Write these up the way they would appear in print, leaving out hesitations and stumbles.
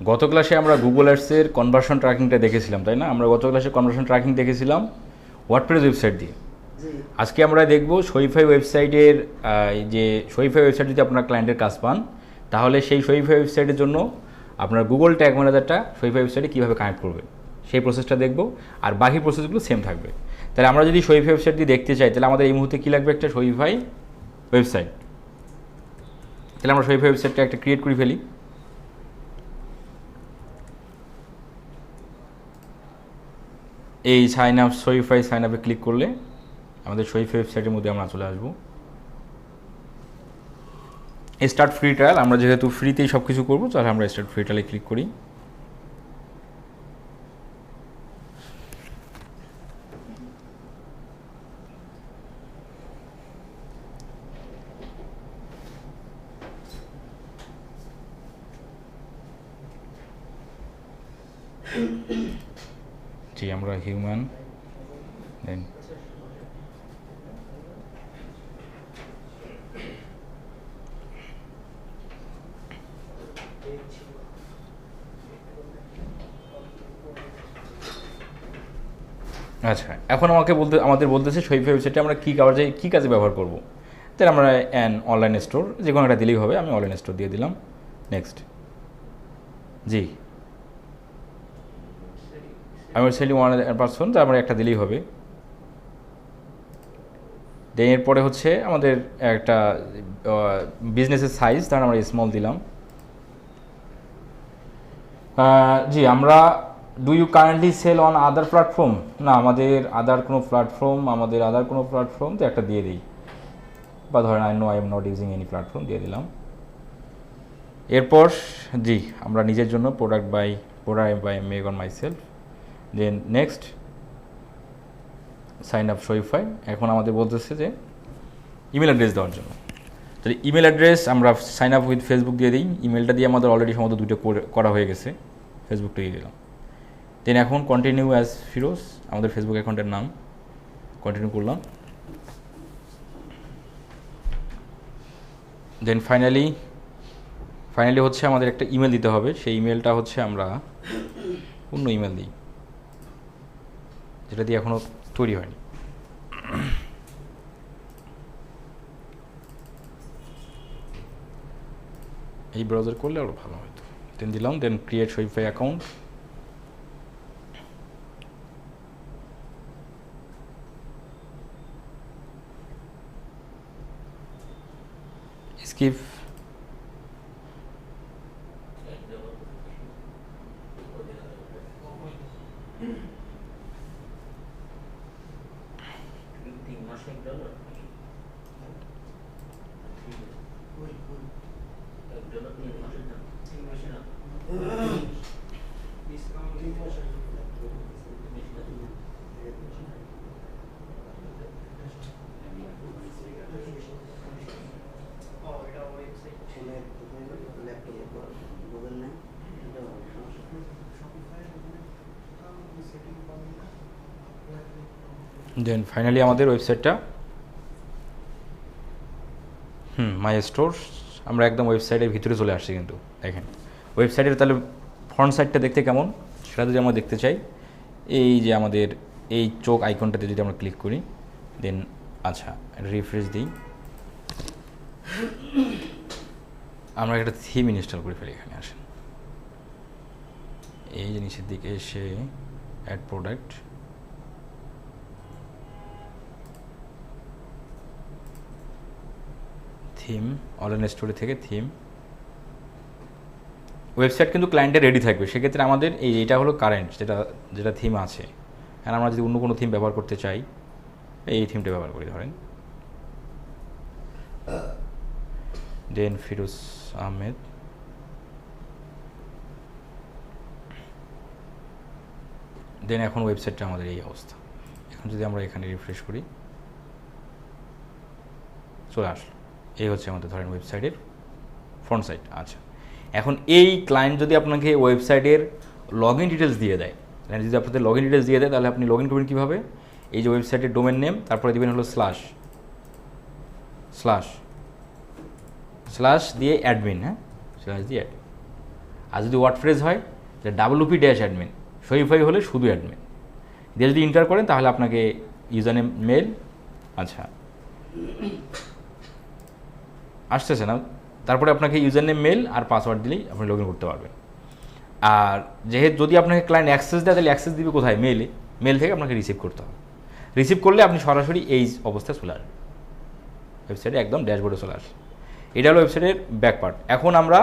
গত ক্লাসে আমরা গুগল অ্যাডসের কনভার্সন ট্র্যাকিংটা দেখেছিলাম, তাই না? আমরা গত ক্লাসে কনভার্সন ট্র্যাকিং দেখেছিলাম ওয়ার্ডপ্রেস ওয়েবসাইট দিয়ে। আজকে আমরা দেখব শরীফাই ওয়েবসাইটের যে শরীফাই ওয়েবসাইট যদি আপনার ক্লায়েন্টের কাজ পান, তাহলে সেই শরীফাই ওয়েবসাইটের জন্য আপনার গুগল ট্যাগ ম্যানেজারটা শরীফাই ওয়েবসাইটে কীভাবে কানেক্ট করবেন সেই প্রসেসটা দেখব, আর বাকি প্রসেসগুলো সেম থাকবে। তাহলে আমরা যদি শরীফাই ওয়েবসাইট দিয়ে দেখতে চাই, তাহলে আমাদের এই মুহূর্তে কী লাগবে? একটা শরীফাই ওয়েবসাইট। তাহলে আমরা শরীফাই ওয়েবসাইটটা একটা ক্রিয়েট করে ফেলি। এই সাইন আপ, শরীফাই সাইন আপে ক্লিক করলে আমাদের শরীফাই ওয়েবসাইটের মধ্যে আমরা চলে আসবো। স্টার্ট ফ্রি ট্রায়াল, আমরা যেহেতু ফ্রিতেই সব কিছু করবো, তাহলে আমরা স্টার্ট ফ্রি ট্রায়ালে ক্লিক করি। জি, আমরা হিউম্যান দেন আচ্ছা, এখন আমাদের বলতেছে শরীফাই ওয়েবসাইটে আমরা কী কাজে ব্যবহার করব। তাহলে আমরা অনলাইন স্টোর যে কোনো একটা দিলেই হবে। আমি অনলাইন স্টোর দিয়ে দিলাম। নেক্সট। জি, আমি সেলিং ওয়ান পার্সন, তার আমরা একটা দিলেই হবে। দেন এরপরে হচ্ছে আমাদের একটা বিজনেসের সাইজ, তার আমরা স্মল দিলাম। জি, আমরা do you currently sell on other platform? না, আমাদের আদার কোনো প্ল্যাটফর্ম তো একটা দিয়ে দিই, বা ধরেন I am not using any platform দিয়ে দিলাম। এরপর জি, আমরা নিজের জন্য product by make on myself. Then next, sign up Shopify. এখন আমাদের বলতেছে যে ইমেল অ্যাড্রেস দেওয়ার জন্য। তাহলে ইমেল অ্যাড্রেস আমরা সাইন আপ উইথ ফেসবুক দিয়ে দিই। ইমেলটা দিয়ে আমাদের অলরেডি সম্ভবত দুটো করা হয়ে গেছে, ফেসবুকটা দিয়ে দিলাম। দেন এখন কন্টিনিউ অ্যাজ ফিরোজ, আমাদের ফেসবুক অ্যাকাউন্টের নাম, কন্টিনিউ করলাম। দেন ফাইনালি হচ্ছে আমাদের একটা ইমেল দিতে হবে। সেই ইমেলটা হচ্ছে আমরা অন্য ইমেল দিই, যেটা দিয়ে এখনও তৈরি হয়নি। এই ব্রাউজার করলে আরও ভালো হতো। দেন দিলাম, then create Shopify account. Skip. Then finally আমাদের ওয়েবসাইটটা মাই স্টোর, আমরা একদম ওয়েবসাইটের ভিতরে চলে আসছি। কিন্তু দেখেন ওয়েবসাইটের তাহলে ফ্রন্ট সাইডটা দেখতে কেমন, সেটা যদি আমরা দেখতে চাই, এই যে আমাদের এই চোখ আইকনটাতে যদি আমরা ক্লিক করি, দেন আচ্ছা রিফ্রেশ দিই, আমরা একটা থিম ইনস্টল করে ফেলি। এখানে আসেন, এই যে নিচের দিকে এসে add product, theme, online store থেকে থিম। ওয়েবসাইট কিন্তু ক্লায়েন্টের রেডি থাকবে, সেক্ষেত্রে আমাদের এইটা হলো কারেন্ট যেটা থিম আছে। আর আমরা যদি অন্য কোনো থিম ব্যবহার করতে চাই, এই থিমটা ব্যবহার করি ধরেন। দেন ফিরোজ আহমেদ। দেন এখন ওয়েবসাইটটা আমাদের এই অবস্থা। এখন যদি আমরা এখানে রিফ্রেশ করি, চলে আসলো। এই হচ্ছে আমাদের ধরেন ওয়েবসাইটের ফ্রন্ট সাইড। আচ্ছা, এখন এই ক্লায়েন্ট যদি আপনাকে ওয়েবসাইটের লগ ইন ডিটেলস দিয়ে দেয়, যদি আপনাদের লগ ইন ডিটেলস দিয়ে দেয়, তাহলে আপনি লগ ইন করবেন কীভাবে? এই যে ওয়েবসাইটের ডোমেন নেম, তারপরে দেবেন হলো স্ল্যাশ দিয়ে অ্যাডমিন, স্ল্যাশ দিয়ে অ্যাডমিন। আর যদি ওয়ার্ডপ্রেস হয় যে WP-admin, শরীফাই হলে শুধু অ্যাডমিন দিয়ে যদি এন্টার করেন তাহলে আপনাকে ইউজার নেম মেল, আচ্ছা আসতেছে না, তারপরে আপনাকে ইউজার নেম মেল আর পাসওয়ার্ড দিলেই আপনি লগ ইন করতে পারবেন। আর যেহেতু যদি আপনাকে ক্লায়েন্ট অ্যাক্সেস দেয় তাহলে অ্যাক্সেস দিবে কোথায়? মেলে, মেল থেকে আপনাকে রিসিভ করতে হবে। রিসিভ করলে আপনি সরাসরি এই অবস্থায় চলে আসবেন, ওয়েবসাইটে একদম ড্যাশবোর্ডে চলে আসবে। এটা হলো ওয়েবসাইটের ব্যাক পার্ট। এখন আমরা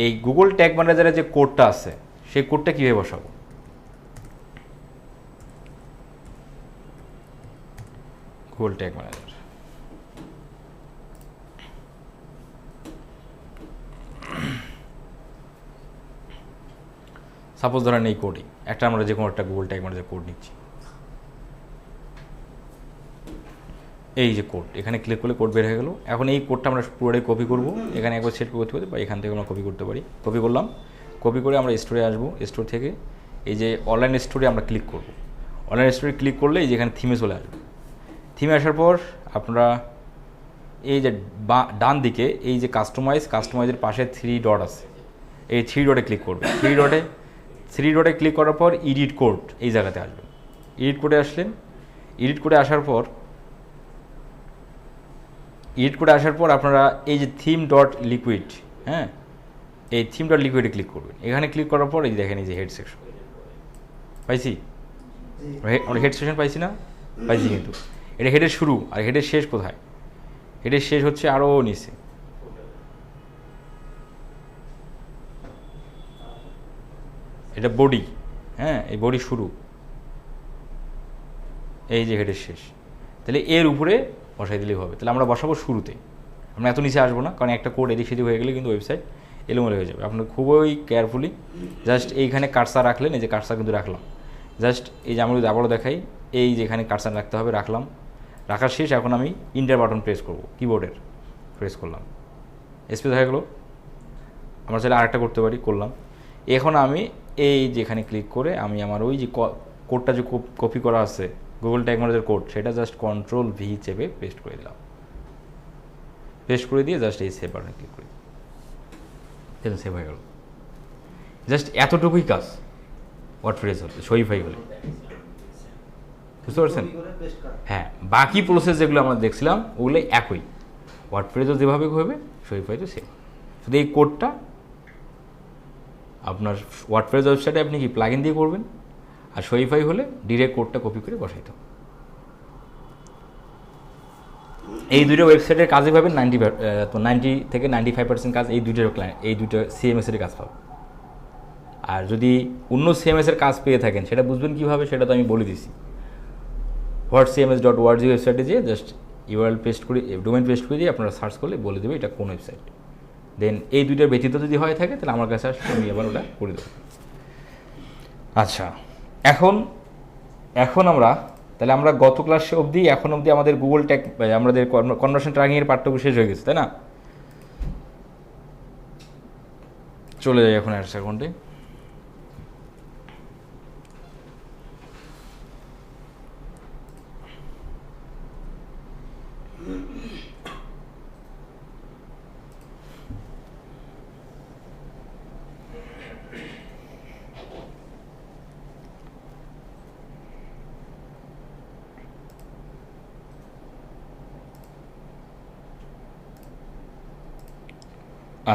এই গুগল ট্যাগ ম্যানেজারের যে কোডটা আছে সেই কোডটা কীভাবে বসাবো? গুগল ট্যাগ ম্যানেজার, সাপোজ ধরেন এই কোডই একটা, আমরা যে কোনো একটা গুগল ট্যাগ ম্যানেজার কোড নিচ্ছি, এই যে কোড, এখানে ক্লিক করলে কোড বের হয়ে গেল। এখন এই কোডটা আমরা পুরোটাই কপি করব, এখানে একবার সেট করতে পারি বা এখান থেকে আমরা কপি করতে পারি। কপি করলাম, কপি করে আমরা স্টোরে আসবো, স্টোর থেকে এই যে অনলাইন স্টোরে আমরা ক্লিক করব। অনলাইন স্টোরে ক্লিক করলে এই যে এখানে থিমে চলে আসবে। থিমে আসার পর আপনারা এই যে ডান দিকে এই যে কাস্টমাইজের পাশে 3 ডট আছে, এই 3 ডটে ক্লিক করবে। 3 ডটে ক্লিক করার পর এডিট কোড এই জায়গাতে আসবে। এডিট কোডে আসলেন, এডিট কোডে আসার পর আপনারা এই যে থিম ডট লিকুইড, হ্যাঁ এই থিম ডট লিকুইডে ক্লিক করবেন। এখানে ক্লিক করার পর এই দেখেন এই যে হেড সেকশন পাইছি, আমরা হেড সেকশন পাইছি না? পাইছি। কিন্তু এটা হেডের শুরু, আর হেডের শেষ কোথায়? হেডের শেষ হচ্ছে আরও নিচে, এটা বডি, হ্যাঁ এই বডি শুরু, এই যে হেডের শেষ। তাহলে এর উপরে বসাই দিলেই হবে। তাহলে আমরা বসাবো শুরুতে, আমরা এত নিচে আসবো না, কারণ একটা কোড এদিক সেদিক হয়ে গেলে কিন্তু ওয়েবসাইট এলোমেলো হয়ে যাবে। আপনার খুবই কেয়ারফুলি জাস্ট এইখানে কার্সার রাখলেন, এই যে কার্সার কিন্তু রাখলাম, জাস্ট এই যে আমরা যদি আবারও দেখাই, এই যে এখানে কার্সার রাখতে হবে, রাখলাম, রাখার শেষ। এখন আমি ইন্টার বাটন প্রেস করব, কিবোর্ডের প্রেস করলাম, স্পেস হয়ে গেলো। আমরা চাইলে আরেকটা করতে পারি, করলাম। এখন আমি এই যেখানে ক্লিক করে আমি আমার ওই যে কোডটা যে কপি করা আছে গুগল ট্যাগ ম্যানেজার কোড, সেটা জাস্ট Ctrl+V চেপে পেস্ট করে দিলাম। পেস্ট করে দিয়ে জাস্ট এই সেভ বাটনে ক্লিক করি, দেখুন সেভ হয়ে গেল। জাস্ট এতটুকুই কাজ ওয়ার্ডপ্রেস হলে, শরীফাই হলে, বুঝতে পারছেন? হ্যাঁ, বাকি প্রসেস যেগুলো আমরা দেখছিলাম ওগুলো একই, ওয়ার্ডপ্রেসও যেভাবে হবে শরীফাই তো সেম। শুধু এই কোডটা আপনার ওয়ার্ডপ্রেস ওয়েবসাইটে আপনি কি প্লাগইন দিয়ে করবেন, আর শরীফাই হলে ডিরেক্ট কোডটা কপি করে বসাইতে হবে। এই দুটো ওয়েবসাইটের কাজে পাবেন 90 থেকে 95% কাজ এই দুটো CMS-এর কাজ পাবেন। আর যদি অন্য CMS-এর কাজ পেয়ে থাকেন সেটা বুঝবেন কীভাবে, সেটা তো আমি বলে দিছি। whatcms.org ওয়েবসাইটে যেয়ে জাস্ট URL পেস্ট করে, ডোমেইন পেস্ট করে দিয়ে আপনারা সার্চ করলে বলে দেবে এটা কোন ওয়েবসাইট। দেন এই দুইটার ব্যতীত যদি হয়ে থাকে তাহলে আমার কাছে আসলে আমি আবার ওটা করে দেবো। আচ্ছা, এখন আমরা গত ক্লাসে অবধি এখন অবধি আমাদের গুগল ট্যাগ আমাদের কনভার্সন ট্র্যাকিংয়ের পাঠ্যক্রম শেষ হয়ে গেছে, তাই না? চলে যাই এখন 1 সেকেন্ডে।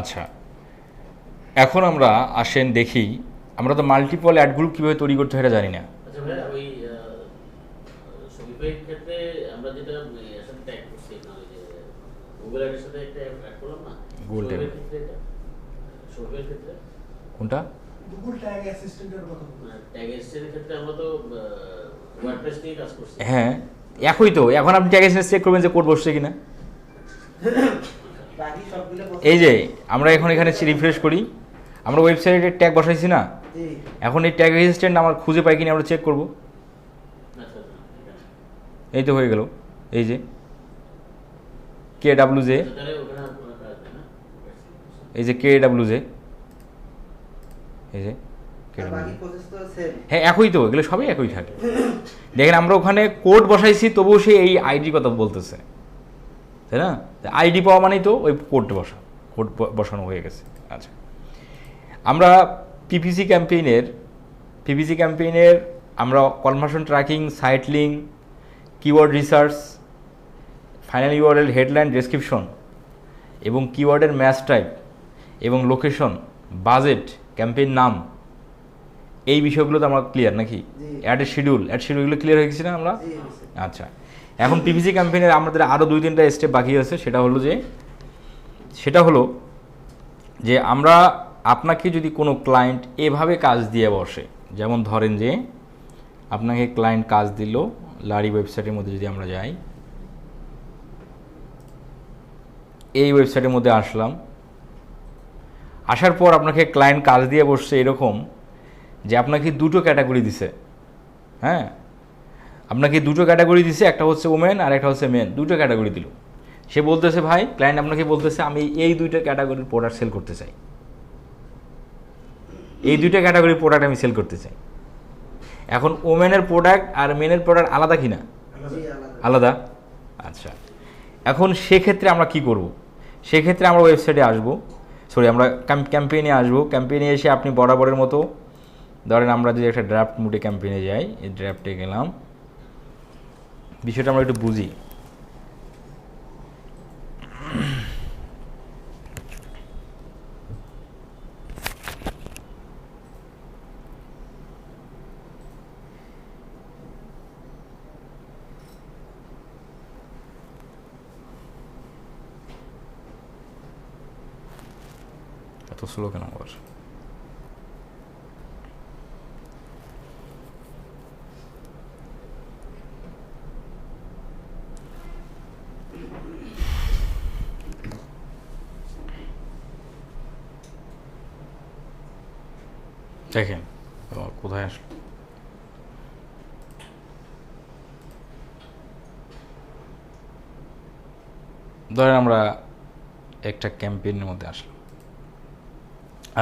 আচ্ছা, এখন আমরা আসেন দেখি, আমরা তো মাল্টিপল অ্যাড গ্রুপ কীভাবে তৈরি করতে হয় এটা জানি না। আচ্ছা ভাই, ওই শপিফাই ক্ষেত্রে আমরা যেটা সাথে ট্যাগ করছি না, ওই যে গুগল অ্যাডের সাথে একটা অ্যাড করলাম না, গুগল ট্যাগ ক্ষেত্রে এটা শপিফাই ক্ষেত্রে কোনটা? গুগল ট্যাগ অ্যাসিস্ট্যান্টের কথা বলছি। ট্যাগ অ্যাসিস্ট্যান্টের ক্ষেত্রে আমরা তো ওয়ার্ডপ্রেস নিয়ে কাজ করছি। হ্যাঁ, একই তো। এখন আপনি ট্যাগ চেক করবেন যে কোড বসছে কিনা। বাকি সবগুলো এই যে আমরা এখন এখানে রিফ্রেশ করি, আমরা ওয়েবসাইটে ট্যাগ বসাইছি না, জি এখন এই ট্যাগ অ্যাসিস্ট্যান্ট আমার খুঁজে পাই কিনা আমরা চেক করব। আচ্ছা, এই তো হয়ে গেল, এই যে KWJ, তাহলে ওখানে আপনারা কাজ দেন না, এই যে KWJ, এই যে আর বাকি প্রসেস তো সেম। হ্যাঁ একই তো, এগুলো সবই একই থাকে। দেখেন আমরা ওখানে কোড বসাইছি তবুও সে এই আইডি কথা বলতেছে, তাই না? আইডি পাওয়া মানেই তো ওই কোড বসানো হয়ে গেছে। আচ্ছা, আমরা পিপিসি ক্যাম্পেইনের আমরা conversion tracking, site link, keyword research, final URL, headline, description এবং কিওয়ার্ডের ম্যাচ টাইপ এবং লোকেশন, বাজেট, ক্যাম্পেইন নাম, এই বিষয়গুলো তো আমরা ক্লিয়ার নাকি? শিডিউলগুলো ক্লিয়ার হয়ে গেছি না আমরা? আচ্ছা, এখন পিপিসি ক্যাম্পেইনের আমাদের আরও 2-3টা স্টেপ বাকি আছে। সেটা হলো যে আমরা আপনাকে যদি কোনো ক্লায়েন্ট এভাবে কাজ দিয়ে বসে, যেমন ধরেন যে আপনাকে ক্লায়েন্ট কাজ দিল, লারি ওয়েবসাইটের মধ্যে যদি আমরা যাই, এই ওয়েবসাইটের মধ্যে আসলাম, আসার পর আপনাকে ক্লায়েন্ট কাজ দিয়ে বসছে এরকম যে আপনাকে 2টো ক্যাটাগরি দিছে। হ্যাঁ, আপনাকে 2টো ক্যাটাগরি দিছে, একটা হচ্ছে ওমেন আর একটা হচ্ছে মেন, 2টো ক্যাটাগরি দিল। সে বলতেছে ভাই, ক্লায়েন্ট আপনাকে বলতেছে আমি এই 2টা ক্যাটাগরির প্রোডাক্ট সেল করতে চাই, এই 2টা ক্যাটাগরির প্রোডাক্ট আমি সেল করতে চাই। এখন ওমেনের প্রোডাক্ট আর মেনের প্রোডাক্ট আলাদা কি না? আলাদা। আচ্ছা, এখন সেক্ষেত্রে আমরা কি করব? সেক্ষেত্রে আমরা ওয়েবসাইটে আসবো, আমরা ক্যাম্পেইনে আসবো। ক্যাম্পেইনে এসে আপনি বরাবরের মতো ধরেন আমরা যদি একটা ড্রাফট মুডে ক্যাম্পেইনে যাই, এই ড্রাফটে গেলাম, বিষয়টা আমরা একটু বুঝি। এত স্লো কেন আবার? দেখেন কোথায় আসলো। ধরেন আমরা একটা ক্যাম্পেইনের মধ্যে আসলাম।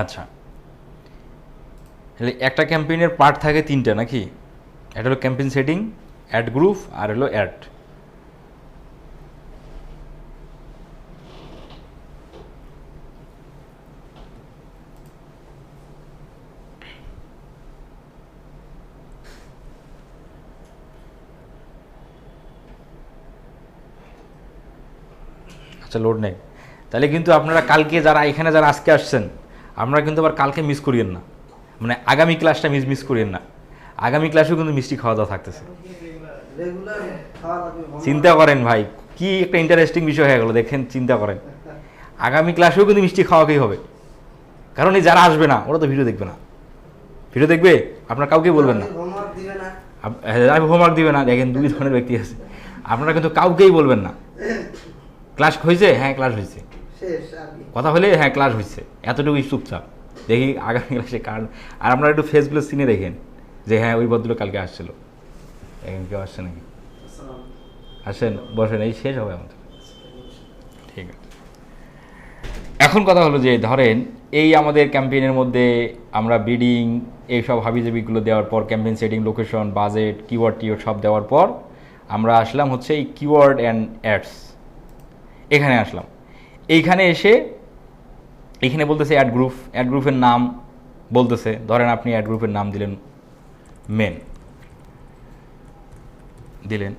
আচ্ছা, তাহলে একটা ক্যাম্পেইনের পার্ট থাকে 3টা নাকি? একটা হলো ক্যাম্পেইন সেটিং, অ্যাড গ্রুপ আর হলো অ্যাড। আচ্ছা, লোড নেই। তাহলে কিন্তু আপনারা কালকে যারা আজকে আসছেন, আপনারা কিন্তু আবার কালকে মিস করিয়েন না, মানে আগামী ক্লাসটা মিস করিয়েন না। আগামী ক্লাসেও কিন্তু মিষ্টি খাওয়া দাওয়া থাকতেছে। চিন্তা করেন ভাই, কি একটা ইন্টারেস্টিং বিষয় হয়ে গেল, দেখেন, চিন্তা করেন। আগামী ক্লাসেও কিন্তু মিষ্টি খাওয়াকেই হবে, কারণ এই যারা আসবে না ওরা তো ভিডিও দেখবে না। ভিডিও দেখবে, আপনারা কাউকে বলবেন না, হোমওয়ার্ক দিবে না। দেখেন, 2 ধরনের ব্যক্তি আছে, আপনারা কিন্তু কাউকেই বলবেন না ক্লাস হয়েছে, হ্যাঁ ক্লাস হয়েছে, কথা হলে হ্যাঁ ক্লাস হয়েছে, এতটুকুই চুপচাপ। দেখি আগামী ক্লাসে কার। আর আপনারা একটু ফেসগুলো চিনে দেখেন যে হ্যাঁ ওই ভদ্রলোক কালকে আসছিল। এখন কেউ আসছে নাকি? আসেন, বসেন, এই শেষ হবে আমাদের। ঠিক আছে, এখন কথা হলো যে ধরেন এই আমাদের ক্যাম্পেইনের মধ্যে আমরা বিডিং এইসব হাবিজাবিগুলো দেওয়ার পর, campaign setting, location, budget, keyword সব দেওয়ার পর আমরা আসলাম হচ্ছে এই কিওয়ার্ড অ্যান্ড অ্যাডস। এখানে আসলাম, এইখানে এসে এইখানে বলতেছে অ্যাড গ্রুপের নাম বলতেছে। ধরেন আপনি অ্যাড গ্রুপের নাম দিলেন মেন, দিলেন।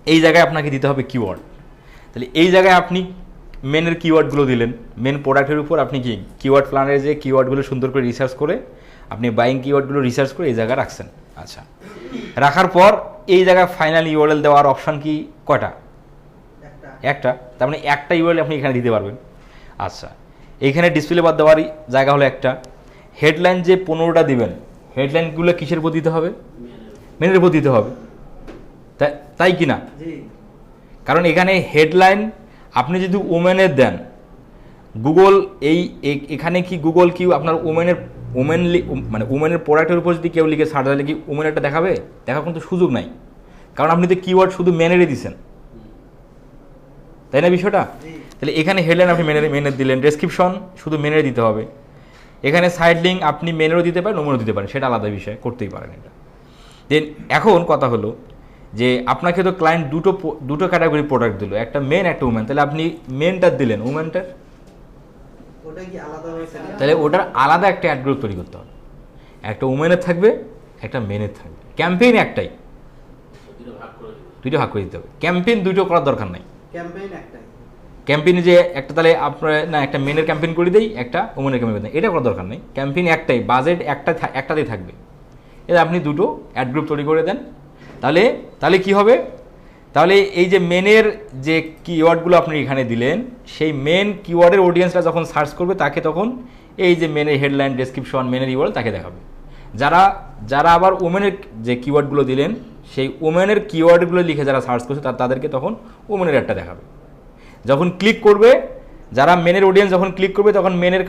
এই জায়গায় আপনাকে দিতে হবে কিওয়ার্ড। তাহলে এই জায়গায় আপনি মেনের কিওয়ার্ডগুলো দিলেন। মেন প্রোডাক্টের উপর আপনি কি কিওয়ার্ড প্ল্যানের যে কিওয়ার্ডগুলো সুন্দর করে রিসার্চ করে, আপনি বাইং কিওয়ার্ডগুলো রিসার্চ করে এই জায়গায় রাখছেন। আচ্ছা, রাখার পর এই জায়গায় ফাইনাল ইউআরএল দেওয়ার অপশান কি কয়টা? একটা। তার মানে একটা ইউআরএল আপনি এখানে দিতে পারবেন। আচ্ছা, এইখানে ডিসপ্লে বাদ দেওয়ার জায়গা হলো একটা। হেডলাইন যে 15টা দিবেন, হেডলাইনগুলো কিসের উপর দিতে হবে? মেনের উপর দিতে হবে, তাই কি না? কারণ এখানে হেডলাইন আপনি যদি ওমেনের দেন, গুগল এখানে কি গুগল কি আপনার মানে ওমেনের প্রোডাক্টের উপর যদি কেউ লিখে সার্চ দিলে কি ওমেন একটা দেখাবে? দেখার কিন্তু সুযোগ নাই, কারণ আপনি তো কিওয়ার্ড শুধু মেনেরই দিচ্ছেন, তাই না বিষয়টা? তাহলে এখানে হেডলাইন আপনি মেনের দিলেন, ডেসক্রিপশন শুধু মেনের দিতে হবে। এখানে সাইড লিঙ্ক আপনি মেনেরও দিতে পারেন, ওমেনও দিতে পারেন, সেটা আলাদা বিষয়, করতেই পারেন এটা। দেন এখন কথা হলো যে আপনাকে তো ক্লায়েন্ট দুটো ক্যাটাগরি প্রোডাক্ট দিল, একটা মেন একটা ওমেন। তাহলে আপনি মেনটা দিলেন, ওমেনটার ওটা কি আলাদাভাবে সেটিং? তাহলে ওটার আলাদা একটা অ্যাড গ্রুপ তৈরি করতে হবে, একটা উমেনের থাকবে, একটা মেনের থাকবে। ক্যাম্পেইন একটাই, দুইটা ভাগ করে দিতে হবে। ক্যাম্পেইন দুটো করার দরকার নাই। ক্যাম্পেইন একটাই। ক্যাম্পেইনে যে একটা, তাহলে আপনার না একটা মেনের ক্যাম্পেইন করে দেই, একটা ওমেনের ক্যাম্পেইন দেয়, এটা করার দরকার নেই। ক্যাম্পেইন একটাই, বাজেট একটাতেই থাকবে। এটা আপনি দুটো অ্যাড গ্রুপ তৈরি করে দেন, তাহলে তাহলে কি হবে, তাহলে এই যে মেনের যে কিওয়ার্ডগুলো আপনি এখানে দিলেন, সেই মেন কিওয়ার্ডের অডিয়েন্সরা যখন সার্চ করবে তাকে তখন এই যে মেনের হেডলাইন, ডেসক্রিপশন, মেনের ইউআরএল তাকে দেখাবে। যারা যারা আবার ওমেনের যে কিওয়ার্ডগুলো দিলেন, সেই ওমেনের কিওয়ার্ডগুলো লিখে যারা সার্চ করছে তাদেরকে তখন ওমেনের একটা দেখাবে। যখন ক্লিক করবে, যারা মেনের অডিয়েন্স যখন ক্লিক করবে তখন মেনের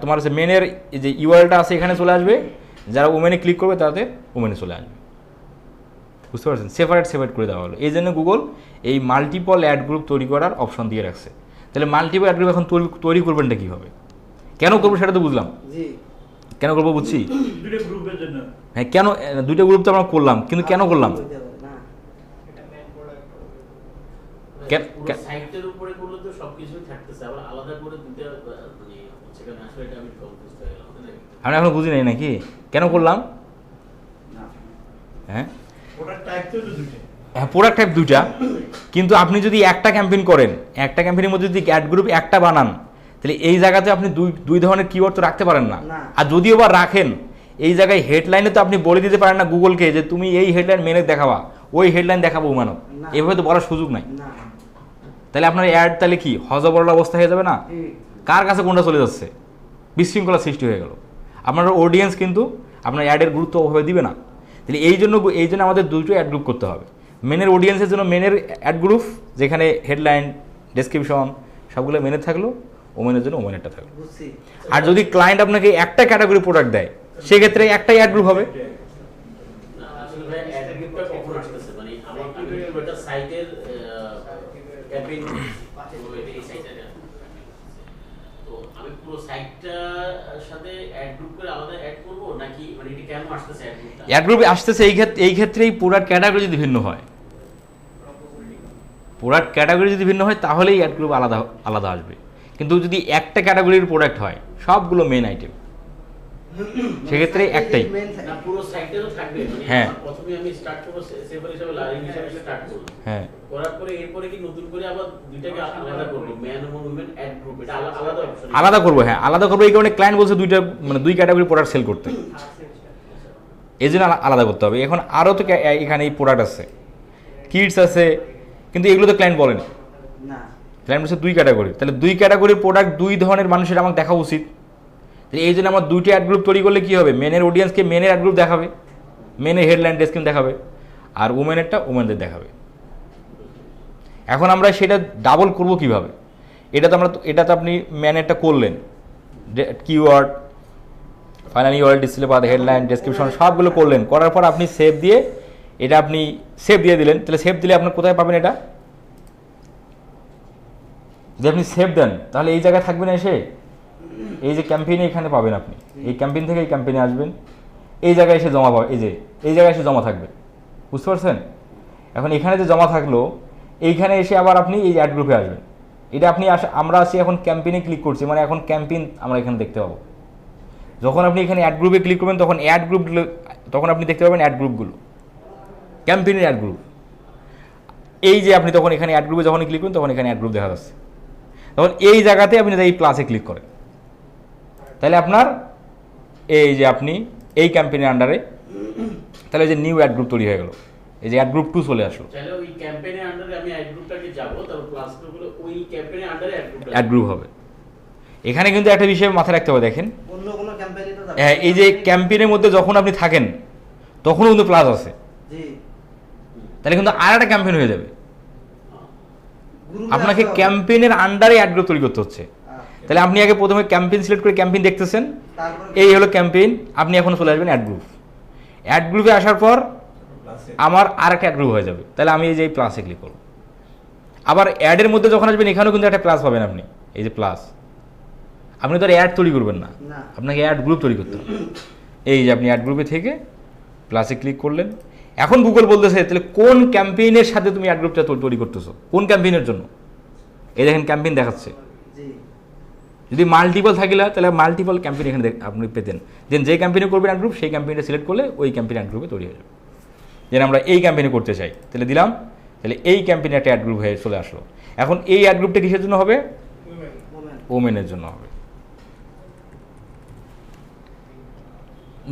তোমার হচ্ছে মেনের যে ইউআরএলটা আছে এখানে চলে আসবে, যারা ওমেনে ক্লিক করবে তাদের ওমেনে চলে আসবে। বুঝতে পারছেন? সেপারেট করে দেওয়া হলো। এই জন্য গুগল এই মাল্টিপল অ্যাড গ্রুপ তৈরি করার অপশন দিয়ে রাখছে। তাহলে মাল্টিপল অ্যাড গ্রুপ এখন তৈরি করবেনটা কীভাবে, কেন করবো সেটা তো বুঝলাম। জি, কেন করবো বুঝছি। দুটো গ্রুপের জন্য। হ্যাঁ, কেন দুইটা গ্রুপ তো আমরা করলাম, কিন্তু কেন করলাম? সাইটের উপরে করলে তো সবকিছুই থাকতেছে, আবার আলাদা করে দুটো মানে সেখানে আসলে এটা আমি কনফিউজ হয়ে গেলাম। আমি এখন বুঝি নাই নাকি কেন করলাম। হ্যাঁ, প্রোডাক্ট টাইপ তো দুটো। হ্যাঁ, প্রোডাক্ট টাইপ দুইটা, কিন্তু আপনি যদি একটা ক্যাম্পেইন করেন, একটা ক্যাম্পেইনের মধ্যে যদি অ্যাড গ্রুপ একটা বানান, তাহলে এই জায়গাতে আপনি দুই ধরনের কিওয়ার্ড তো রাখতে পারেন না। আর যদিও বা রাখেন, এই জায়গায় হেডলাইনে তো আপনি বলে দিতে পারেন না গুগলকে যে তুমি এই হেডলাইন মেনে দেখাবা, ওই হেডলাইন দেখাবো মানব, এভাবে তো বলার সুযোগ নাই। তাহলে আপনার অ্যাড তাহলে কি হজবরল অবস্থা হয়ে যাবে না? কার কাছে কোনটা চলে যাচ্ছে, বিশৃঙ্খলা সৃষ্টি হয়ে গেল। আপনার অডিয়েন্স কিন্তু আপনার অ্যাডের গুরুত্ব ওভাবে দিবে না। তাহলে এই জন্য আমাদের দুটো অ্যাড গ্রুপ করতে হবে। মেনের অডিয়েন্সের জন্য মেনের অ্যাড গ্রুপ, যেখানে হেডলাইন, ডেসক্রিপশন সবগুলো মেনে থাকলো, ওমেনের জন্য ওমেনেরটা থাকলো। আর যদি ক্লায়েন্ট আপনাকে একটা ক্যাটাগরি প্রোডাক্ট দেয়, সেক্ষেত্রে একটাই অ্যাড গ্রুপ হবে। আসলে ভাই অ্যাড গ্রুপটা কখন আসতেছে, মানে আমি পুরোটা সাইটের ক্যাম্পেইন এই সাইটটা, তো আমি পুরো সাইটটার সাথে অ্যাড গ্রুপ করে আলাদা অ্যাড করব নাকি, মানে এটা কেন আসতেছে অ্যাড গ্রুপটা? অ্যাড গ্রুপে আসতেছে এই ক্ষেত্রেই প্রোডাক্ট ক্যাটাগরি যদি ভিন্ন হয়, প্রোডাক্ট ক্যাটাগরি যদি ভিন্ন হয় তাহলেই অ্যাড গ্রুপ আলাদা আসবে। কিন্তু যদি একটা ক্যাটাগরির প্রোডাক্ট হয়, সবগুলো মেন আইটেম, সেক্ষেত্রে একটাই। না, পুরো সাইটেরও থাকবে, মানে হ্যাঁ। প্রথমে আমি স্টার্ট করব সেভাবে হিসাবে লাইন হিসাবে স্টার্ট করব। হ্যাঁ, করার পরে এরপরে কি নতুন করে আবার দুইটাকে আলাদা করব, ম্যান এবং উইমেন অ্যাড গ্রুপ, এটা আলাদা অপশন আলাদা করবো। হ্যাঁ, আলাদা করবো। এই কারণে ক্লায়েন্ট বলছে দুই ক্যাটাগরি প্রোডাক্ট সেল করতে, এই জন্য আলাদা করতে হবে। এখন আরও তো এখানে এই প্রোডাক্ট আছে, কিডস আছে, কিন্তু এগুলো তো ক্লায়েন্ট বলেন না, ক্লায়েন্ট বলছে দুই ক্যাটাগরি। তাহলে দুই ক্যাটাগরির প্রোডাক্ট দুই ধরনের মানুষের আমাকে দেখা উচিত। তাহলে এই জন্য আমার দুইটি অ্যাড গ্রুপ তৈরি করলে কী হবে, মেনের অডিয়েন্সকে মেনের অ্যাড গ্রুপ দেখাবে, মেনের হেডলাইন ডেসক্রিপশন দেখাবে, আর উমেনেরটা উমেনদের দেখাবে। এখন আমরা সেটা ডাবল করব কিভাবে? এটা তো আপনি ম্যানেরটা করলেন, keyword, final URL, display path, headline, description সবগুলো করলেন। করার পর আপনি সেভ দিয়ে সেভ দিয়ে দিলেন। তাহলে সেভ দিলে আপনি কোথায় পাবেন এটা? যদি আপনি সেভ দেন তাহলে এই জায়গায় থাকবেন, এসে এই যে ক্যাম্পেইনে এখানে পাবেন। আপনি এই ক্যাম্পেইন থেকে এই ক্যাম্পেইনে আসবেন, এই জায়গায় এসে জমা পাবেন, এই জায়গায় এসে জমা থাকবে। বুঝতে পারছেন? এখন এখানে যে জমা থাকলো, এইখানে এসে আবার আপনি এই অ্যাড গ্রুপে আসবেন। এটা আমরা আছি এখন ক্যাম্পেইনে ক্লিক করছি, মানে এখন ক্যাম্পেইন আমরা এখানে দেখতে পাবো। যখন আপনি এখানে অ্যাড গ্রুপে ক্লিক করবেন তখন আপনি দেখতে পাবেন অ্যাড গ্রুপগুলো, ক্যাম্পেইনের অ্যাড গ্রুপ। এই যে আপনি তখন এখানে অ্যাড গ্রুপে যখন ক্লিক করেন তখন এখানে অ্যাড গ্রুপ দেখা যাচ্ছে। তখন এই জায়গাতে আপনি এই প্লাসে ক্লিক করেন, তাহলে আপনার এই যে আপনি এই ক্যাম্পেইনের আন্ডারে, তাহলে যে নিউ অ্যাড গ্রুপ তৈরি হয়ে গেল, এই যে অ্যাড গ্রুপ 2 চলে আসলো। তাহলে ওই ক্যাম্পেইনের আন্ডারে আমি অ্যাড গ্রুপটাকে যাব, তারপর প্লাস গুলো ওই ক্যাম্পেইনের আন্ডারে অ্যাড গ্রুপ হবে। এখানে কিন্তু একটা বিষয় মাথায় রাখতে হবে, দেখেন অন্য কোনো ক্যাম্পেইনে তো যাবে। এই যে ক্যাম্পেইনের মধ্যে যখন আপনি থাকেন তখনও কিন্তু প্লাস আছে, জি, তাহলে কিন্তু আর একটা ক্যাম্পেইন হয়ে যাবে। গ্রুপে আপনাকে আসতে হবে। ক্যাম্পেইনের আন্ডারে অ্যাড গ্রুপ তৈরি করতে হচ্ছে। তাহলে আপনি আগে প্রথমে ক্যাম্পেইন সিলেক্ট করে ক্যাম্পেইন দেখতেছেন, তারপর এই হলো ক্যাম্পেইন। আপনি এখন চলে আসবেন অ্যাড গ্রুপ। অ্যাড গ্রুপে আসার পর আমার আর একটা অ্যাড গ্রুপ হয়ে যাবে। তাহলে আমি এই যে প্লাসে ক্লিক করব। আবার অ্যাডের মধ্যে যখন আসবেন এখানেও কিন্তু একটা প্লাস পাবেন আপনি, এই যে প্লাস। আপনি তো আর অ্যাড তৈরি করবেন না, না। আপনাকে অ্যাড গ্রুপ তৈরি করতে হবে। এই যে আপনি অ্যাড গ্রুপে থেকে প্লাসে ক্লিক করলেন। এখন গুগল বলতেছে তাহলে কোন ক্যাম্পেইনের সাথে তুমি অ্যাড গ্রুপটা তৈরি করতেছো, কোন ক্যাম্পেইনের জন্য। এই দেখেন ক্যাম্পেইন দেখাচ্ছে, জি, যদি মাল্টিপল থাকিলে তাহলে মাল্টিপল ক্যাম্পেইন এখানে আপনি পেতেন। দেন যে ক্যাম্পেইনে করবেন অ্যাড গ্রুপ সেই ক্যাম্পেইনটা সিলেক্ট করলে ওই ক্যাম্পেইন অ্যাড গ্রুপে তৈরি হয়ে যাবে। যেন আমরা এই ক্যাম্পেইনে করতে চাই তাহলে দিলাম, তাহলে এই ক্যাম্পেইনে একটা অ্যাড গ্রুপ হয়ে চলে আসলো। এখন এই অ্যাড গ্রুপটা কিসের জন্য হবে? ওমেনের জন্য হবে।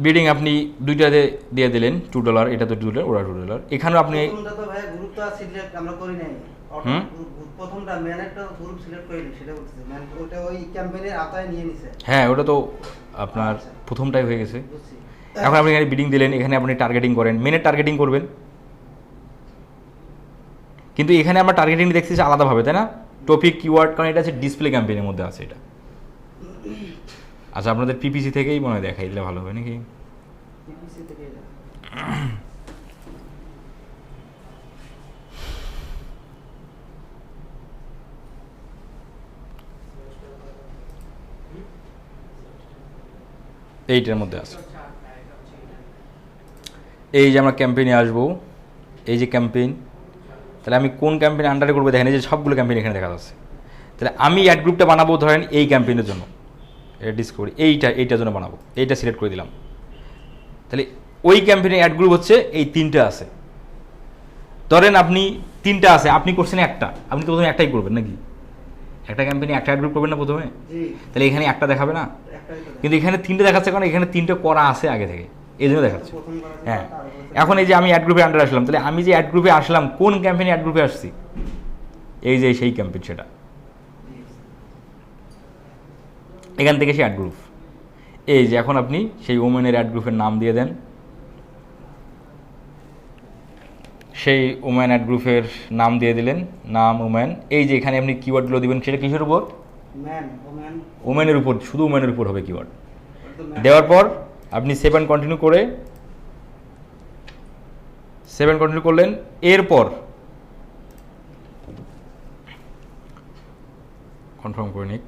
বিডিং আপনি দুইটাতে দিয়ে দিলেন $2, এটা তো $2, ওরা $2। এখানেও আপনি প্রথমটা তো ভাই গ্রুপটা সিলেক্ট আমরা করি নাই। হুম? প্রথমটা ম্যানেরটা গ্রুপ সিলেক্ট করিনি, সেটা বলতেছি। মানে ওটা ওই ক্যাম্পেইনের আওতায় নিয়ে নিছে। হ্যাঁ ওটা তো আপনার আচ্ছা। প্রথমটাই হয়ে গেছে। বুঝছি। এখন আপনি এখানে বিডিং দিলেন, এখানে আপনি টার্গেটিং করেন, মেনের টার্গেটিং করবেন। কিন্তু এখানে আমরা টার্গেটিং দেখতেছি আলাদাভাবে, তাই না? টপিক কিওয়ার্ড, কারণ এটা আছে ডিসপ্লে ক্যাম্পেইনের মধ্যে আছে এটা। আচ্ছা আপনাদের পিপিসি থেকেই মনে হয় দেখাই দিলে ভালো হবে নাকি? PPC থেকে এটা। এইটার মধ্যে আছে। এই যে আমরা ক্যাম্পেইনে আসবো, এই যে ক্যাম্পেইন, তাহলে আমি কোন ক্যাম্পেইন আন্ডারে করবো দেখেন, এই যে সবগুলো ক্যাম্পেইন এখানে দেখা যাচ্ছে। তাহলে আমি অ্যাড গ্রুপটা বানাবো ধরেন এই ক্যাম্পেইনের জন্য, এটা ডিসকভারি এইটার জন্য বানাবো, এইটা সিলেক্ট করে দিলাম। তাহলে ওই ক্যাম্পেইনের অ্যাড গ্রুপ হচ্ছে এই 3টে আছে। ধরেন আপনি 3টা আছে, আপনি করছেন একটা, আপনি তো প্রথমে একটাই করবেন নাকি? একটা ক্যাম্পেইনে একটা অ্যাড গ্রুপ করবেন না প্রথমে? জি, তাহলে এখানে একটা দেখাবে না, একটাই তো। কিন্তু এখানে 3টে দেখাচ্ছে কারণ এখানে 3টে করা আছে আগে থেকে, এই জন্য দেখাচ্ছে। প্রথম করা আছে, হ্যাঁ, তারপরে এখন এই যে আমি অ্যাড গ্রুপে আন্ডার আসলাম, তাহলে আমি যে অ্যাড গ্রুপে আসলাম কোন ক্যাম্পেইনে অ্যাড গ্রুপে আসছি? এই যে সেই ক্যাম্পেইন, সেটা এখান থেকে সেই অ্যাড গ্রুপ। এই যে এখন আপনি সেই ওমেনের অ্যাড গ্রুপের নাম দিয়ে দেন, সেই ওমেন অ্যাড গ্রুপের নাম দিয়ে দিলেন, নাম ওমেন। এই যে এখানে আপনি কিওয়ার্ডগুলো দিবেন, সেটা কিসের উপর? ম্যান, ওম্যান, ওমেনের উপর, শুধু ওমেনের উপর হবে কিওয়ার্ড। ওটা তো ম্যান। দেওয়ার পর আপনি সেভ অ্যান্ড কন্টিনিউ করে, সেভ অ্যান্ড কন্টিনিউ করলেন। এরপর কনফার্ম করে নিক,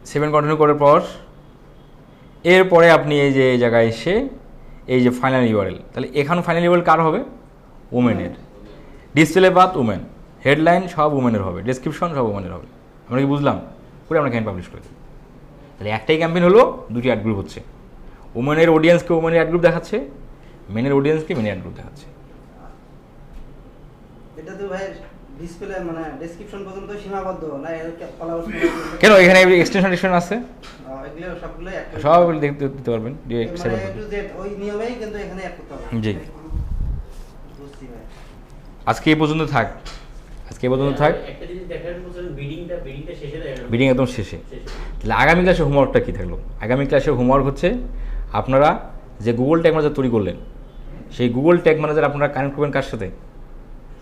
সেভ অ্যান্ড কন্টিনিউ করার পর এরপরে আপনি এই যে এই জায়গায় এসে এই যে ফাইনাল ইউআরএল, তাহলে এখানে ফাইনাল ইউআরএল কার হবে? ওমেনের। ডিসপ্লে পাথ ওমেন, হেডলাইন সব ওমেনের হবে, ডেসক্রিপশন সব ওমেনের হবে। আমরা কি বুঝলাম? করে আমরা ক্যাম্পেইন পাবলিশ করে দিই। তাহলে একটাই ক্যাম্পেইন হলো, দুটি অ্যাড গ্রুপ হচ্ছে। ওমেনের অডিয়েন্সকে ওমেনের অ্যাড গ্রুপ দেখাচ্ছে, মেনের অডিয়েন্সকে মেনের অ্যাড গ্রুপ দেখাচ্ছে। এটা তো ভাই ডিসপ্লে মানে ডেসক্রিপশন পর্যন্ত সীমাবদ্ধ না, এর ফলোয়ার্স কেন এখানে এক্সটেনশন আছে, এগুলো সবগুলো একটা সব দেখতে দিতে পারবেন ডিরেক্ট মানে সেভেন। A to Z ওই নিয়মেই কিন্তু এখানে অ্যাড করতে হবে। জি। বুঝছি ভাই। আজকে এই পর্যন্ত থাক, আজকে এই পর্যন্ত থাক। একটা জিনিস দেখার বলছেন, বিডিংটা শেষে দেখানো। বিডিং একদম শেষে। শেষে। তাহলে আগামী ক্লাসে হোমওয়ার্কটা কী থাকলো? আগামী ক্লাসে হোমওয়ার্ক হচ্ছে আপনারা যে গুগল ট্যাগ ম্যানেজার তৈরি করলেন, সেই গুগল ট্যাগ ম্যানেজার আপনারা কানেক্ট করবেন কার সাথে?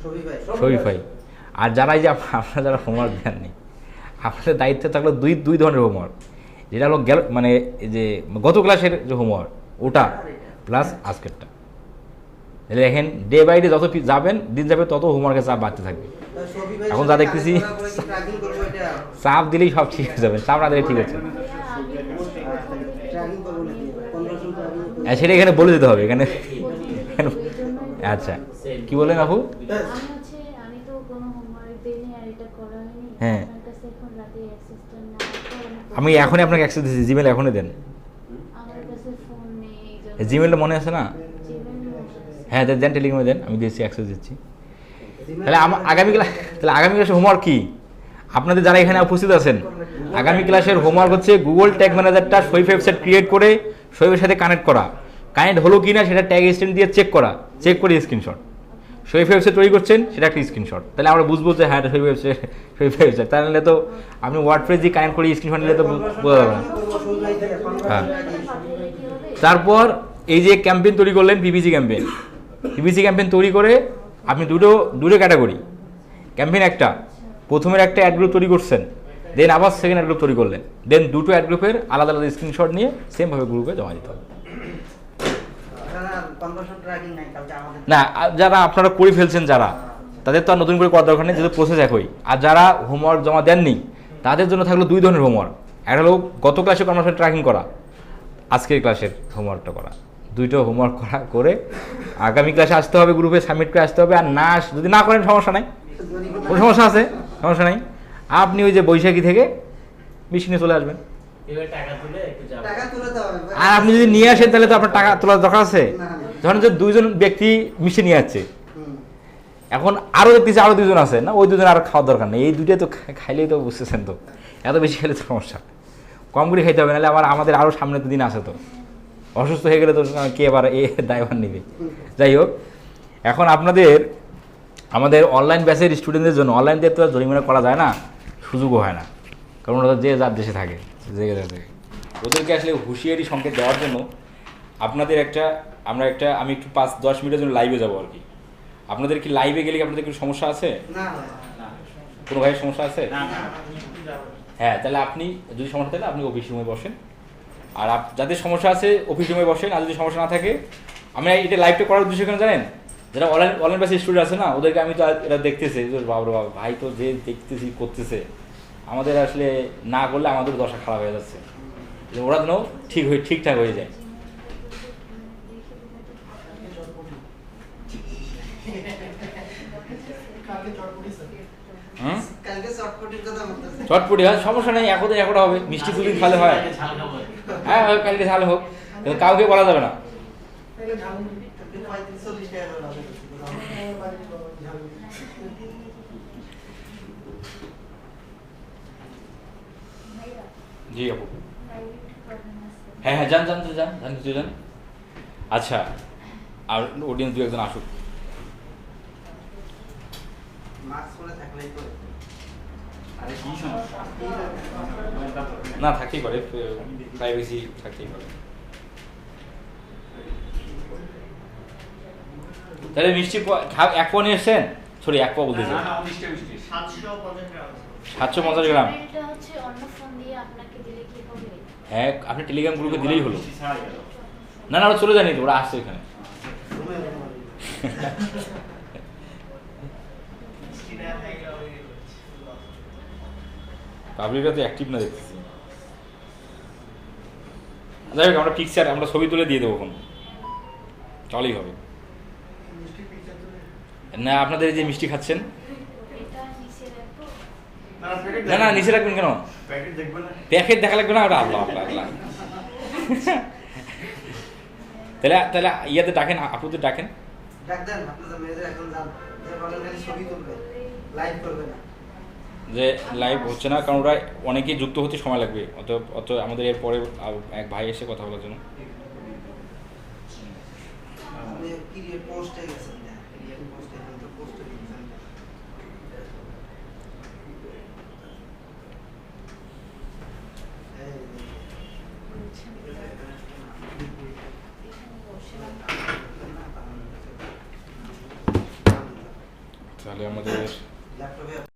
সবই ভাই। শরীফাই। আর যারা এই যে আপনারা যারা হোমওয়ার্ক দেননি, আপনাদের দায়িত্বে থাকলো দুই ধরনের হোমওয়ার্ক। যেটা হলো মানে এই যে গত ক্লাসের যে হোমওয়ার্ক ওটা প্লাস আজকেরটা। তাহলে দেখেন ডে বাই ডে যত যাবেন, দিন যাবে তত হোমওয়ার্কের চাপ বাড়তে থাকবে। তা সবই ভাই এখন সাথে যা দেখতেছি, কানেক্ট করার পরে কি ট্র্যাকিং করব এটা? চাপ দিলেই সব ঠিক হয়ে যাবে, চাপ না দিলে ঠিক আছে। ট্র্যাকিং করব নাকি? কনভার্সন তো আমি হ্যাঁ, সেটা এখানে বলে দিতে হবে এখানে। আচ্ছা কি বলেন আপু? আমি তো কোনো হোমওয়ার্ক দেইনি আর এটা করা হয়নি। হ্যাঁ। আপনার কাছে এখন রাতে অ্যাক্সেসটা না আমি এখনই আপনাকে অ্যাক্সেস দিচ্ছি, জিমেল এখনই দেন। আমার কাছে ফোন নেই। জিমেলটা মনে আছে না? হ্যাঁ দেন, টেলিগ্রামে দেন, আমি দিয়েছি, অ্যাক্সেস দিচ্ছি। তাহলে আগামী ক্লাসে হোমওয়ার্ক কি? আপনাদের যারা এখানে উপস্থিত আছেন, আগামী ক্লাসের হোমওয়ার্ক হচ্ছে গুগল ট্যাগ ম্যানেজারটা শরীফ ওয়েবসাইট ক্রিয়েট করে শরীফের সাথে কানেক্ট করা, কানেক্ট হলো কি না সেটা ট্যাগ এক্সটেন্ড দিয়ে চেক করা, চেক করে স্ক্রিনশট। শরীফ ওয়েবসাইট তৈরি করছেন, সেটা একটা স্ক্রিনশট। তাহলে আমরা বুঝবো যে হ্যাঁ এটা শরীফ ওয়েবসাইট। তাহলে তো আপনি ওয়ার্ডপ্রেস দিয়ে কানেক্ট করে স্ক্রিনশট নিলে তো বোঝা যাবে না। হ্যাঁ। তারপর এই যে ক্যাম্পেইন তৈরি করলেন, পিপিসি ক্যাম্পেইন তৈরি করে আপনি দুটো ক্যাটাগরি ক্যাম্পেইন, একটা প্রথমের একটা অ্যাড গ্রুপ তৈরি করছেন, দেন আবার সেকেন্ড অ্যাড গ্রুপ তৈরি করলেন, দেন দুটো অ্যাড গ্রুপের আলাদা আলাদা স্ক্রিনশট নিয়ে সেমভাবে গ্রুপে জমা দিতে হবে। কনভার্সন ট্র্যাকিং নাই কালকে আমাদের না, যারা আপনারা করে ফেলছেন যারা, তাদের তো আর নতুন করে করার দরকার নেই, যেহেতু প্রসেস একই। আর যারা হোমওয়ার্ক জমা দেননি তাদের জন্য থাকলো দুই ধরনের হোমওয়ার্ক। একটা হলো গত ক্লাসে কনভার্সন ট্র্যাকিং করা, আজকের ক্লাসের হোমওয়ার্কটা করা, দুইটো হোমওয়ার্ক করে আগামী ক্লাসে আসতে হবে, গ্রুপে সাবমিট করে আসতে হবে। আর না যদি না করেন সমস্যা নাই, কোনো সমস্যা আছে? সমস্যা নেই। আপনি ওই যে বৈশাখী থেকে মিষ্টি নিয়ে চলে আসবেন। এবার টাকা তুলে একটু যাবো। টাকা তুলে দেওয়া হবে। আর আপনি যদি নিয়ে আসেন তাহলে তো আপনার টাকা তোলার দরকার আছে। না, না। ধরেন যে দুইজন ব্যক্তি মিষ্টি নিয়ে যাচ্ছে, হুম। এখন আরও দেখতেছি আরও দুজন আছে না, ওই দুজন আর খাওয়ার দরকার নেই, এই দুইটাই তো খাইলেই তো বুঝতেছেন তো, এত বেশি খেলে তো সমস্যা। কম করে খাইতে হবে, নাহলে আমাদের আরও সামনে তো দিন আছে, তো অসুস্থ হয়ে গেলে তো কে আবার এ দায়ভার নেবে। যাই হোক, এখন আমাদের অনলাইন ব্যাচের স্টুডেন্টদের জন্য অনলাইন দিয়ে তো আর জরিমানা করা যায় না, সুযোগও হয় না, কারণ ওরা যে যার দেশে থাকে, যে যার থাকে। ওদেরকে আসলে হুঁশিয়ারি সংকেত দেওয়ার জন্য আমি একটু 5-10 মিনিটের জন্য লাইভে যাবো আর কি। আপনাদের কি লাইভে গেলে কি আপনাদের কোনো সমস্যা আছে? না, কোনো ভাইয়ের সমস্যা আছে? হ্যাঁ, তাহলে আপনি যদি সমস্যা থাকে আপনি অফিস রুমে বসেন, আর যাদের সমস্যা আছে অফিস রুমে বসেন। আর যদি সমস্যা না থাকে, আমি এটা লাইভটা করার উদ্দেশ্য কেন জানেন? যারা অনলাইন ব্যাচের স্টুডেন্ট আছে না, ওদেরকে আমি তো এটা দেখতেছি, বাবা ভাই তো যে দেখতেছি করতেছে, আমাদের আসলে না করলে আমাদের দশা খারাপ হয়ে যাচ্ছে, ওরা যেন ঠিকঠাক হয়ে যায়। হুম, কালকে চটপটির কথা বলতেছে। চটপটি হয়, সমস্যা নেই, একটা হবে, মিষ্টি দুদিন খালে হয়। ঝাল খাবো। হ্যাঁ, কালকে ঝাল হোক, কিন্তু কাউকে বলা যাবে না। তাহলে ঝাল 35-40 টাকা করে হবে। জি আপু, হ্যাঁ যান কিছু যান। আচ্ছা, আর অডিয়েন্স 2-1 আসুক। মাস্ক পরে থাকলেই তো। আরে কি সমস্যা? না, থাকতেই পারে, প্রাইভেসি থাকতেই পারে। তাহলে মিষ্টি 1 পোয়া নিয়ে এসছেন? সরি, 1 পোয়া বলতেছি, 750 গ্রাম। এটা হচ্ছে অন্য ফোন দিয়ে আপনাকে দিলে কি হবে? হ্যাঁ, আপনি টেলিগ্রাম গ্রুপে দিলেই হলো। না, ওরা চলে যায়নি তো, ওরা আসছে এখানে। পাবলিকরা তো অ্যাক্টিভ না দেখতেছি। যাই হোক, আমরা পিকচার ছবি তুলে দিয়ে দেবো, এখন তাহলেই হবে। না, আপনাদের এই যে মিষ্টি খাচ্ছেন, এটা নিচে রাখবো। না নিচে রাখবেন কেন? প্যাকেট দেখা লাগবে না, ওটা আল্লাহ। তাহলে ইয়াতে ডাকেন, আপুদের ডাকেন। ডাক দেন, আপনাদের মেয়েদের এখন যান, যে বলেন খালি ছবি তুলবে, লাইভ করবে না। যে লাইভ হচ্ছে না, কারণ ওরা অনেকেই যুক্ত হতে সময় লাগবে, অত আমাদের এরপরে এক ভাই এসে কথা বলার জন্য। আপনি ক্রিয়েট পোস্টে গেছেন, ক্রিয়েট পোস্টে তো পোস্টে গেছেন। তাহলে আমাদের ল্যাপটপে